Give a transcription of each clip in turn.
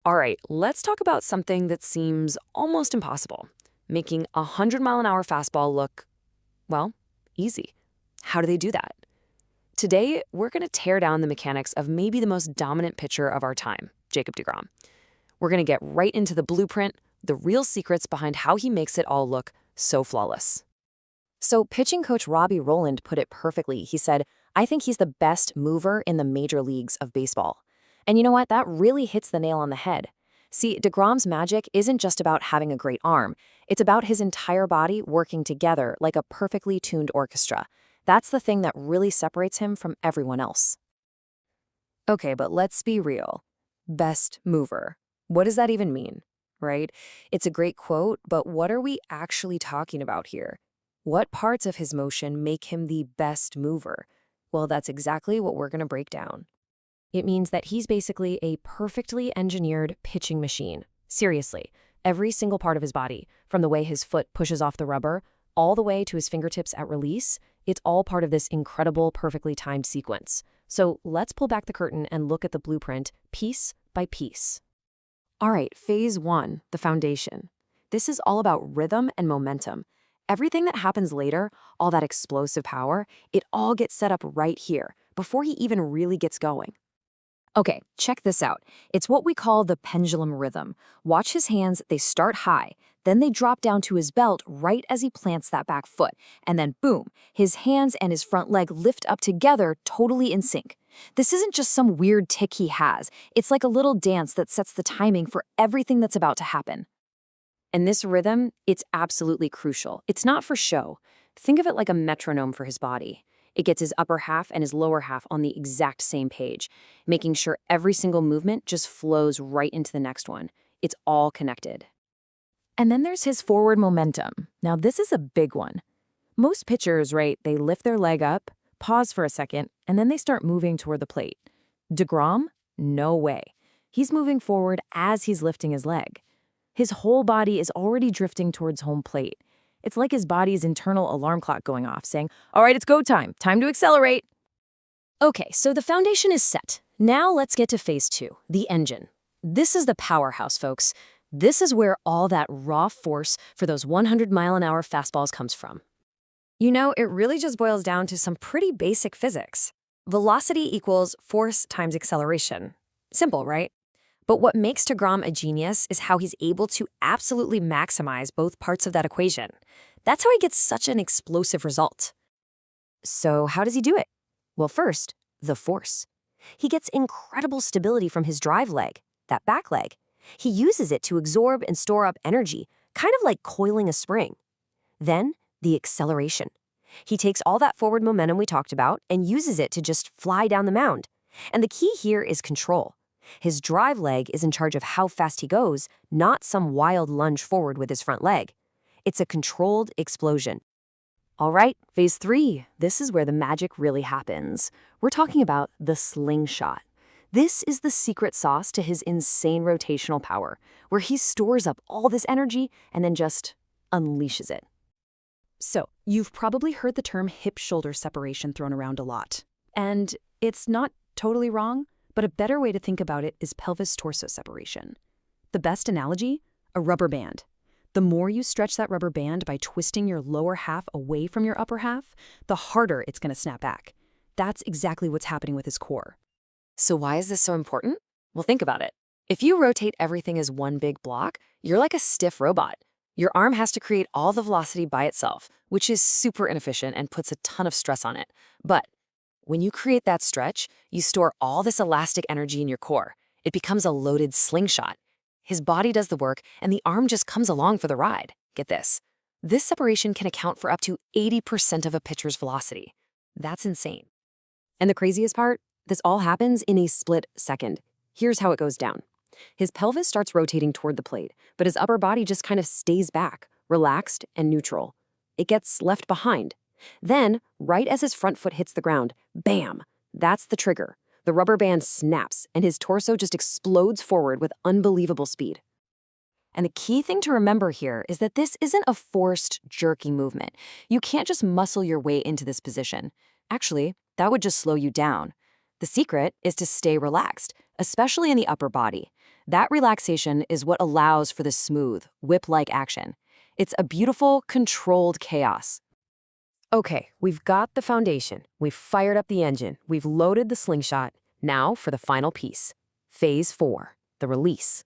All right, let's talk about something that seems almost impossible, making a 100-mile-an-hour fastball look, well, easy. How do they do that? Today, we're going to tear down the mechanics of maybe the most dominant pitcher of our time, Jacob deGrom. We're going to get right into the blueprint, the real secrets behind how he makes it all look so flawless. So, pitching coach Robbie Rowland put it perfectly. He said, I think he's the best mover in the major leagues of baseball. And you know what? That really hits the nail on the head. See, deGrom's magic isn't just about having a great arm. It's about his entire body working together like a perfectly tuned orchestra. That's the thing that really separates him from everyone else. Okay, but let's be real. Best mover. What does that even mean, right? It's a great quote, but what are we actually talking about here? What parts of his motion make him the best mover? Well, that's exactly what we're going to break down. It means that he's basically a perfectly engineered pitching machine. Seriously, every single part of his body, from the way his foot pushes off the rubber, all the way to his fingertips at release, it's all part of this incredible, perfectly timed sequence. So let's pull back the curtain and look at the blueprint piece by piece. All right, phase one, the foundation. This is all about rhythm and momentum. Everything that happens later, all that explosive power, it all gets set up right here, before he even really gets going. Okay, check this out. It's what we call the pendulum rhythm. Watch his hands, they start high, then they drop down to his belt right as he plants that back foot, and then boom, his hands and his front leg lift up together totally in sync. This isn't just some weird tick he has, it's like a little dance that sets the timing for everything that's about to happen. And this rhythm, it's absolutely crucial. It's not for show. Think of it like a metronome for his body. It gets his upper half and his lower half on the exact same page, making sure every single movement just flows right into the next one. It's all connected. And then there's his forward momentum. Now, this is a big one. Most pitchers, right, they lift their leg up, pause for a second, and then they start moving toward the plate. deGrom? No way. He's moving forward as he's lifting his leg. His whole body is already drifting towards home plate. It's like his body's internal alarm clock going off, saying, all right, it's go time. Time to accelerate. Okay, so the foundation is set. Now let's get to phase two, the engine. This is the powerhouse, folks. This is where all that raw force for those 100-mile-an-hour fastballs comes from. You know, it really just boils down to some pretty basic physics. Velocity equals force times acceleration. Simple, right? But what makes deGrom a genius is how he's able to absolutely maximize both parts of that equation. That's how he gets such an explosive result. So how does he do it? Well, first, the force. He gets incredible stability from his drive leg, that back leg. He uses it to absorb and store up energy, kind of like coiling a spring. Then, the acceleration. He takes all that forward momentum we talked about and uses it to just fly down the mound. And the key here is control. His drive leg is in charge of how fast he goes, not some wild lunge forward with his front leg. It's a controlled explosion. All right, phase three. This is where the magic really happens. We're talking about the slingshot. This is the secret sauce to his insane rotational power, where he stores up all this energy and then just unleashes it. So, you've probably heard the term hip-shoulder separation thrown around a lot. And it's not totally wrong, but a better way to think about it is pelvis-torso separation. The best analogy? A rubber band. The more you stretch that rubber band by twisting your lower half away from your upper half, the harder it's going to snap back. That's exactly what's happening with his core. So why is this so important? Well, think about it. If you rotate everything as one big block, you're like a stiff robot. Your arm has to create all the velocity by itself, which is super inefficient and puts a ton of stress on it. But when you create that stretch, you store all this elastic energy in your core. It becomes a loaded slingshot. His body does the work, and the arm just comes along for the ride. Get this. This separation can account for up to 80% of a pitcher's velocity. That's insane. And the craziest part? This all happens in a split second. Here's how it goes down. His pelvis starts rotating toward the plate, but his upper body just kind of stays back, relaxed and neutral. It gets left behind. Then, right as his front foot hits the ground, bam! That's the trigger. The rubber band snaps, and his torso just explodes forward with unbelievable speed. And the key thing to remember here is that this isn't a forced, jerky movement. You can't just muscle your way into this position. Actually, that would just slow you down. The secret is to stay relaxed, especially in the upper body. That relaxation is what allows for the smooth, whip-like action. It's a beautiful, controlled chaos. Okay, we've got the foundation. We've fired up the engine. We've loaded the slingshot. Now for the final piece. Phase 4, the release.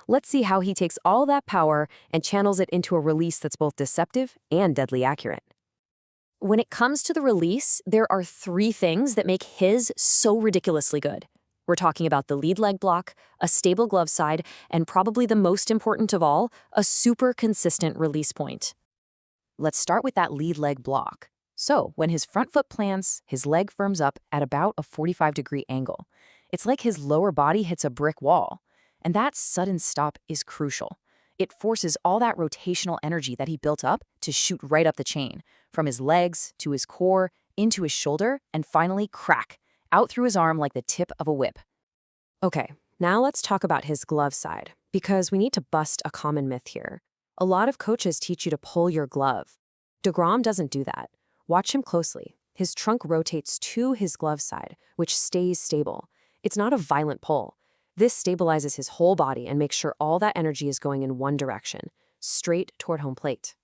Let's see how he takes all that power and channels it into a release that's both deceptive and deadly accurate. When it comes to the release, there are 3 things that make his so ridiculously good. We're talking about the lead leg block, a stable glove side, and probably the most important of all, a super consistent release point. Let's start with that lead leg block. So, when his front foot plants, his leg firms up at about a 45-degree angle. It's like his lower body hits a brick wall. And that sudden stop is crucial. It forces all that rotational energy that he built up to shoot right up the chain, from his legs to his core, into his shoulder, and finally crack, out through his arm like the tip of a whip. Okay, now let's talk about his glove side, because we need to bust a common myth here. A lot of coaches teach you to pull your glove. deGrom doesn't do that. Watch him closely. His trunk rotates to his glove side, which stays stable. It's not a violent pull. This stabilizes his whole body and makes sure all that energy is going in one direction, straight toward home plate.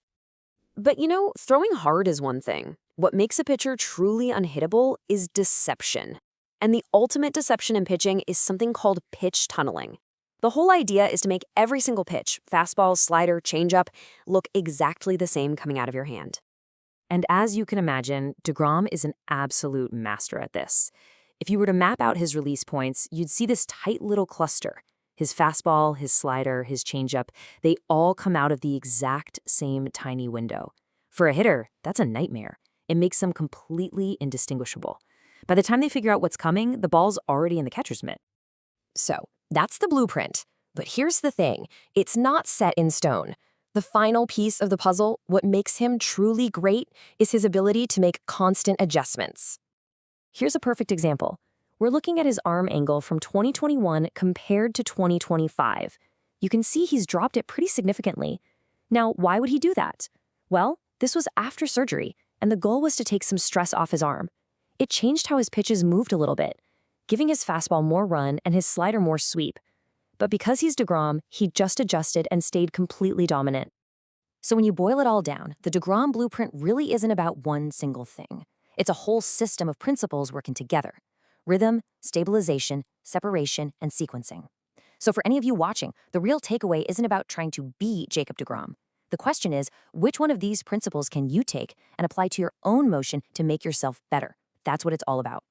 But throwing hard is one thing. What makes a pitcher truly unhittable is deception. And the ultimate deception in pitching is something called pitch tunneling. The whole idea is to make every single pitch, fastball, slider, changeup, look exactly the same coming out of your hand. And as you can imagine, deGrom is an absolute master at this. If you were to map out his release points, you'd see this tight little cluster. His fastball, his slider, his changeup, they all come out of the exact same tiny window. For a hitter, that's a nightmare. It makes them completely indistinguishable. By the time they figure out what's coming, the ball's already in the catcher's mitt. So, that's the blueprint. But here's the thing, it's not set in stone. The final piece of the puzzle, what makes him truly great, is his ability to make constant adjustments. Here's a perfect example. We're looking at his arm angle from 2021 compared to 2025. You can see he's dropped it pretty significantly. Now, why would he do that? Well, this was after surgery, and the goal was to take some stress off his arm. It changed how his pitches moved a little bit, giving his fastball more run and his slider more sweep. But because he's deGrom, he just adjusted and stayed completely dominant. So when you boil it all down, the deGrom blueprint really isn't about one single thing. It's a whole system of principles working together. Rhythm, stabilization, separation, and sequencing. So for any of you watching, the real takeaway isn't about trying to be Jacob deGrom. The question is, which one of these principles can you take and apply to your own motion to make yourself better? That's what it's all about.